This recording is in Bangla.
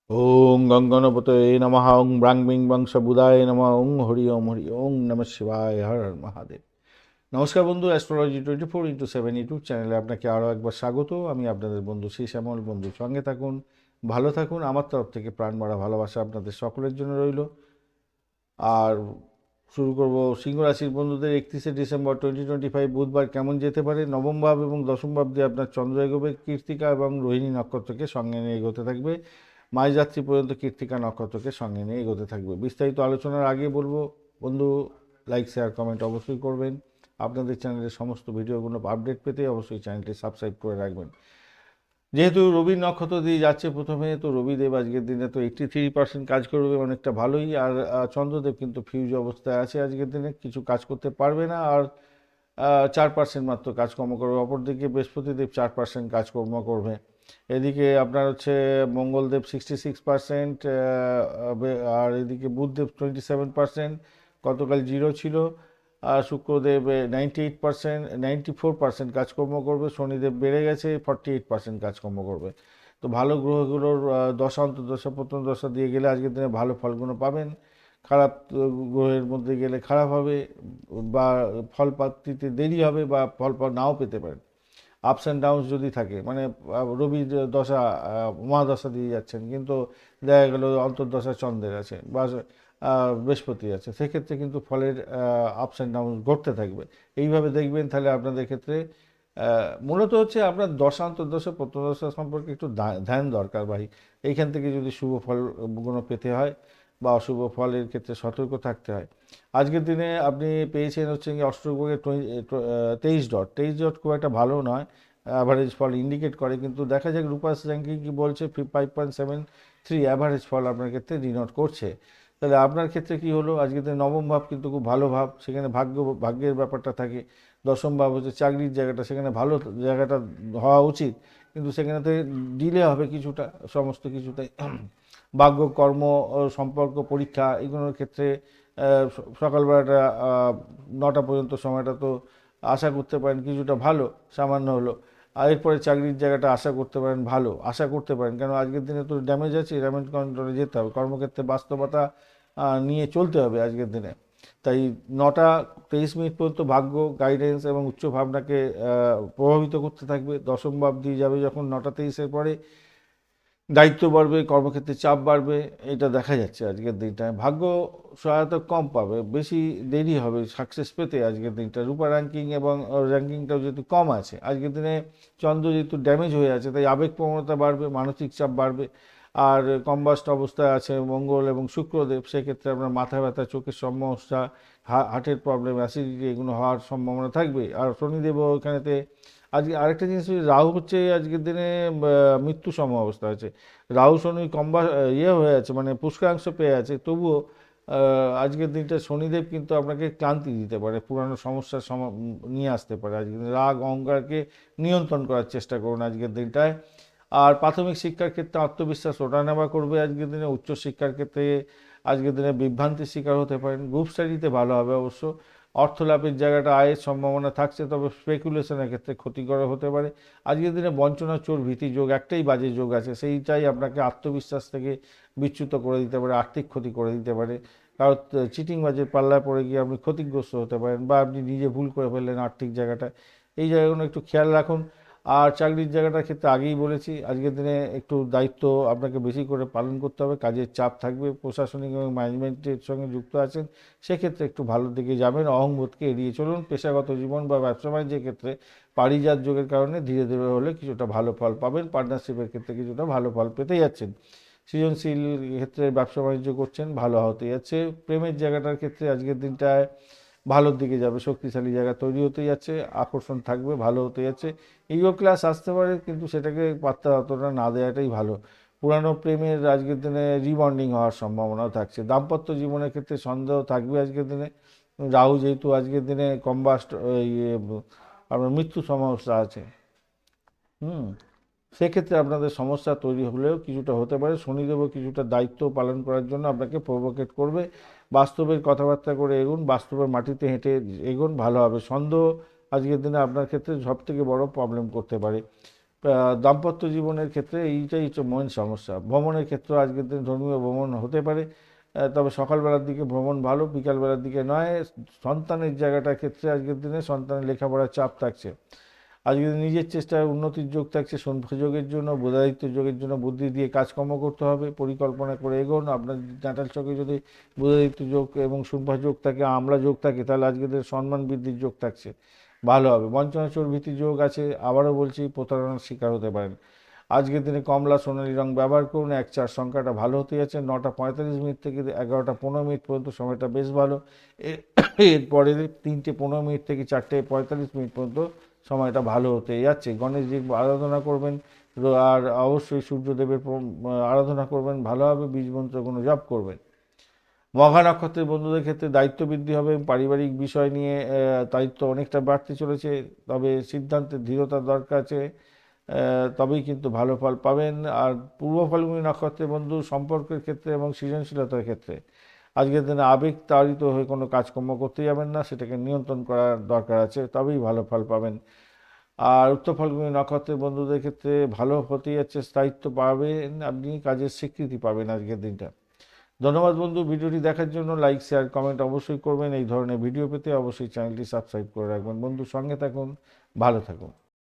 ওং গঙ্গনপতয়ে নমঃ ওং ব্রাংমিং বংশবুদায় নমঃ ওং হরি ওং নমঃ শিবায় হর হর মহাদেব। নমস্কার বন্ধু, অ্যাস্ট্রোলজি 24x7 ইউটিউব চ্যানেলে আপনাকে আরও একবার স্বাগত। আমি আপনাদের বন্ধু শ্রী শ্যামল। বন্ধু সঙ্গে থাকুন, ভালো থাকুন। আমার তরফ থেকে প্রাণ ভরা ভালোবাসা আপনাদের সকলের জন্য রইল। আর শুরু করব সিংহ রাশির বন্ধুদের। 31শে ডিসেম্বর 2025 বুধবার কেমন যেতে পারে। নবম ভাব এবং দশম ভাব দিয়ে আপনার চন্দ্র এগোবে কৃত্তিকা এবং রোহিণী নক্ষত্রকে সঙ্গে নিয়ে এগোতে থাকবে। মাঝযাত্রী পর্যন্ত কৃত্তিকা নক্ষত্রকে সঙ্গে নিয়ে এগোতে থাকবে। বিস্তারিত আলোচনার আগে বলবো বন্ধু, লাইক শেয়ার কমেন্ট অবশ্যই করবেন। আপনাদের চ্যানেলের সমস্ত ভিডিওগুলো আপডেট পেতে অবশ্যই চ্যানেলটি সাবস্ক্রাইব করে রাখবেন। যেহেতু রবি নক্ষত্র দিয়ে যাচ্ছে প্রথমে, তো রবিদেব আজকের দিনে তো 83% কাজ করবে, অনেকটা ভালোই। আর চন্দ্রদেব কিন্তু ফিউজ অবস্থায় আছে আজকের দিনে, কিছু কাজ করতে পারবে না। আর 4% মাত্র কাজকর্ম করবে। অপরদিকে বৃহস্পতিদেব 4% কাজকর্ম করবে। এদিকে আপনার হচ্ছে মঙ্গলদেব 66%, আর এদিকে বুধদেব 27%, গতকাল জিরো ছিল। আর শুক্রদেব 98%, 94% কাজকর্ম করবে। শনিদেব বেড়ে গেছে, 48% কাজকর্ম করবে। তো ভালো গ্রহগুলোর দশা অন্তর্দশা প্রথম দশা দিয়ে গেলে আজকের দিনে ভালো ফলগুলো পাবেন। খারাপ গ্রহের মধ্যে গেলে খারাপ হবে, বা ফল প্রাপ্তিতে দেরি হবে, বা ফল নাও পেতে পারেন। আপস অ্যান্ড ডাউনস যদি থাকে, মানে রবি দশা মহাদশা দিয়ে যাচ্ছেন, কিন্তু দেখা গেল অন্তর্দশা চন্দ্রের আছে, বা বৃহস্পতি আছে, সেক্ষেত্রে কিন্তু ফলের আপস অ্যান্ড ডাউন ঘটতে থাকবে। এইভাবে দেখবেন, তাহলে আপনাদের ক্ষেত্রে মূলত হচ্ছে আপনার দশা অন্তর্দশা প্রত্যদশা সম্পর্কে একটু ধ্যান দরকার ভাই। এইখান থেকে যদি শুভ ফলগুলো পেতে হয় বা অশুভ ফলের ক্ষেত্রে সতর্ক থাকতে হয়। আজকের দিনে আপনি পেয়েছেন হচ্ছে কি অষ্টগ্রহের 23 ডট খুব একটা ভালো নয়, অ্যাভারেজ ফল ইন্ডিকেট করে, কিন্তু দেখা যাক রূপাস র্যাঙ্কিং কি বলছে। 5.73 অ্যাভারেজ ফল আপনার ক্ষেত্রে ডিনোট করছে। তাহলে আপনার ক্ষেত্রে কি হলো, আজকের দিনে নবম ভাব কিন্তু খুব ভালো ভাব, সেখানে ভাগ্যের ব্যাপারটা থাকে। দশম ভাব হচ্ছে চাকরির জায়গাটা, সেখানে ভালো জায়গাটা হওয়া উচিত, কিন্তু সেখানেতে ডিলে হবে কিছুটা, সমস্ত কিছুটাই। ভাগ্য, কর্ম, সম্পর্ক, পরীক্ষা এগুলোর ক্ষেত্রে সকালবেলাটা 9টা পর্যন্ত সময়টা তো আশা করতে পারেন কিছুটা ভালো, সামান্য হলো। আর এরপরে চাকরির জায়গাটা আশা করতে পারেন ভালো, আশা করতে পারেন, কেন আজকের দিনে তো ড্যামেজ আছে, ড্যামেজ কন্ট্রোলে যেতে হবে, কর্মক্ষেত্রে বাস্তবতা নিয়ে চলতে হবে আজকের দিনে। তাই 9টা 23 মিনিট পর্যন্ত ভাগ্য, গাইডেন্স এবং উচ্চ ভাবনাকে প্রভাবিত করতে থাকবে। দশম ভাব দিয়ে যাবে যখন 9টা 23-এর পরে, দায়িত্ব বাড়বে, কর্মক্ষেত্রে চাপ বাড়বে, এটা দেখা যাচ্ছে আজকের দিনটায়। ভাগ্য সহায়তা কম পাবে, বেশি দেরি হবে সাকসেস পেতে আজকের দিনটা। রূপা র্যাঙ্কিং এবং র্যাঙ্কিংটাও যেহেতু কম আছে আজকের দিনে, চন্দ্র যেহেতু ড্যামেজ হয়ে আছে, তাই আবেগপ্রবণতা বাড়বে, মানসিক চাপ বাড়বে। আর কম্বাস্ট অবস্থায় আছে মঙ্গল এবং শুক্রদেব, সেক্ষেত্রে আপনার মাথা ব্যথা, চোখের সমস্যা, হার্টের প্রবলেম, অ্যাসিডিটি এগুলো হওয়ার সম্ভাবনা থাকবে। আর শনিদেবও এখানেতে আজকে আরেকটা জিনিস, রাহু হচ্ছে আজকের দিনে মৃত্যু সম অবস্থা আছে। রাহু শনি হয়ে আছে, মানে পুষ্করাংশ পেয়ে আছে, তবুও আজকের দিনটা শনিদেব কিন্তু আপনাকে ক্লান্তি দিতে পারে, পুরানো সমস্যার নিয়ে আসতে পারে। আজকের দিনে রাগ অহংকারকে নিয়ন্ত্রণ করার চেষ্টা করুন আজকের দিনটায়। আর প্রাথমিক শিক্ষার ক্ষেত্রে আত্মবিশ্বাস ওঠানামা করবে আজকের দিনে। উচ্চশিক্ষার ক্ষেত্রে আজকের দিনে বিভ্রান্তির শিকার হতে পারেন। গ্রুপ স্টাডিতে ভালো হবে অবশ্য। অর্থ লাভের জায়গাটা আয়ের সম্ভাবনা থাকছে, তবে স্পেকুলেশনের ক্ষেত্রে ক্ষতিকর হতে পারে। আজকের দিনে বঞ্চনা, চোর, ভীতি যোগ, একটাই বাজে যোগ আছে, সেইটাই আপনাকে আত্মবিশ্বাস থেকে বিচ্যুত করে দিতে পারে, আর্থিক ক্ষতি করে দিতে পারে। কারণ চিটিং বাজের পাল্লায় পড়ে গিয়ে আপনি ক্ষতিগ্রস্ত হতে পারেন, বা আপনি নিজে ভুল করে ফেললেন আর্থিক জায়গাটা। এই জায়গাগুলো একটু খেয়াল রাখুন। আর চাকরির জায়গাটার ক্ষেত্রে আগেই বলেছি, আজকের দিনে একটু দায়িত্ব আপনাকে বেশি করে পালন করতে হবে, কাজের চাপ থাকবে, প্রশাসনিক এবং ম্যানেজমেন্টের সঙ্গে যুক্ত আছেন, সেক্ষেত্রে একটু ভালো দিকে যাবেন, অহংবোধকে এড়িয়ে চলুন। পেশাগত জীবন বা ব্যবসা বাণিজ্যের ক্ষেত্রে পারিজাত যোগের কারণে ধীরে ধীরে হলে কিছুটা ভালো ফল পাবেন। পার্টনারশিপের ক্ষেত্রে কিছুটা ভালো ফল পেতে যাচ্ছেন। সৃজনশীল ক্ষেত্রে ব্যবসা বাণিজ্য করছেন, ভালো হতে যাচ্ছে। প্রেমের জায়গাটার ক্ষেত্রে আজকের দিনটায় ভালোর দিকে যাবে, শক্তিশালী জায়গা তৈরি হতে যাচ্ছে, আকর্ষণ থাকবে, ভালো হতে যাচ্ছে। ইগো ক্লাস আসতে পারে, কিন্তু সেটাকে পাত্তা অতটা না দেওয়াটাই ভালো। পুরানো প্রেমের আজকের দিনে রিবন্ডিং হওয়ার সম্ভাবনাও থাকছে। দাম্পত্য জীবনের ক্ষেত্রে সন্দেহ থাকবে আজকের দিনে। রাহু যেহেতু আজকের দিনে কম্বাস্ট, আপনার মৃত্যু সমস্যা আছে, হুম, সেক্ষেত্রে আপনাদের সমস্যা তৈরি হলেও কিছুটা হতে পারে। শনিদেবও কিছুটা দায়িত্ব পালন করার জন্য আপনাকে প্রভোকেট করবে। বাস্তবের কথাবার্তা করে এগুন, বাস্তবের মাটিতে হেঁটে এগুন, ভালো হবে। সন্দেহ আজকের দিনে আপনার ক্ষেত্রে সব থেকে বড় প্রবলেম করতে পারে। দাম্পত্য জীবনের ক্ষেত্রে এইটাই হচ্ছে মেন সমস্যা। ভ্রমণের ক্ষেত্রে আজকের দিন ধর্মীয় ভ্রমণ হতে পারে, তবে সকালবেলার দিকে ভ্রমণ ভালো, বিকালবেলার দিকে নয়। সন্তানের জায়গাটার ক্ষেত্রে আজকের দিনে সন্তানের লেখাপড়ার চাপ থাকছে। আজকে নিজের চেষ্টায় উন্নতির যোগ থাকছে। যোগের জন্য, বোধায়িত্ব যোগের জন্য বুদ্ধি দিয়ে কাজকর্ম করতে হবে, পরিকল্পনা করে এগোন। আপনার নাটাল চকে যদি বোধায়িত্ব যোগ এবং শুনভা যোগ থাকে, আমলা যোগ থাকে, তাহলে আজকে সম্মান বৃদ্ধির যোগ থাকছে, ভালো হবে। বঞ্চনাচোর ভীতি যোগ আছে, আবারও বলছি প্রতারণার শিকার হতে পারেন। আজকের দিনে কমলা সোনালী রং ব্যবহার করুন। 1-4 সংখ্যাটা ভালো হতে যাচ্ছে। 9:45 থেকে 11:15 পর্যন্ত সময়টা বেশ ভালো। এরপরে 3:15 থেকে 4:45 পর্যন্ত সময়টা ভালো হতে যাচ্ছে। গণেশজির আরাধনা করবেন, আর অবশ্যই সূর্যদেবের আরাধনা করবেন, ভালো হবে। বীজ মন্ত্র কোনো জপ করবেন। মঘা নক্ষত্রের বন্ধুদের ক্ষেত্রে দায়িত্ব বৃদ্ধি হবে। পারিবারিক বিষয় নিয়ে দায়িত্ব অনেকটা বাড়তে চলেছে, তবে সিদ্ধান্তে ধীরতার দরকার আছে, তবেই কিন্তু ভালো ফল পাবেন। আর পূর্ব ফাল্গুনী নক্ষত্রের বন্ধু সম্পর্কের ক্ষেত্রে এবং সৃজনশীলতার ক্ষেত্রে আজকের দিনে আবেগ তাড়িত হয়ে কোনো কাজকর্ম করতে যাবেন না, সেটাকে নিয়ন্ত্রণ করার দরকার আছে, তবেই ভালো ফল পাবেন। আর উত্তর ফাল্গুনী নক্ষত্রের বন্ধুদের ক্ষেত্রে ভালো হতে যাচ্ছে, স্থায়িত্ব পাবেন, আপনি কাজের স্বীকৃতি পাবেন আজকের দিনটা। ধন্যবাদ বন্ধু, ভিডিওটি দেখার জন্য। লাইক, শেয়ার, কমেন্ট অবশ্যই করবেন। এই ধরনের ভিডিও পেতে অবশ্যই চ্যানেলটি সাবস্ক্রাইব করে রাখবেন। বন্ধু, সঙ্গে থাকুন, ভালো থাকুন।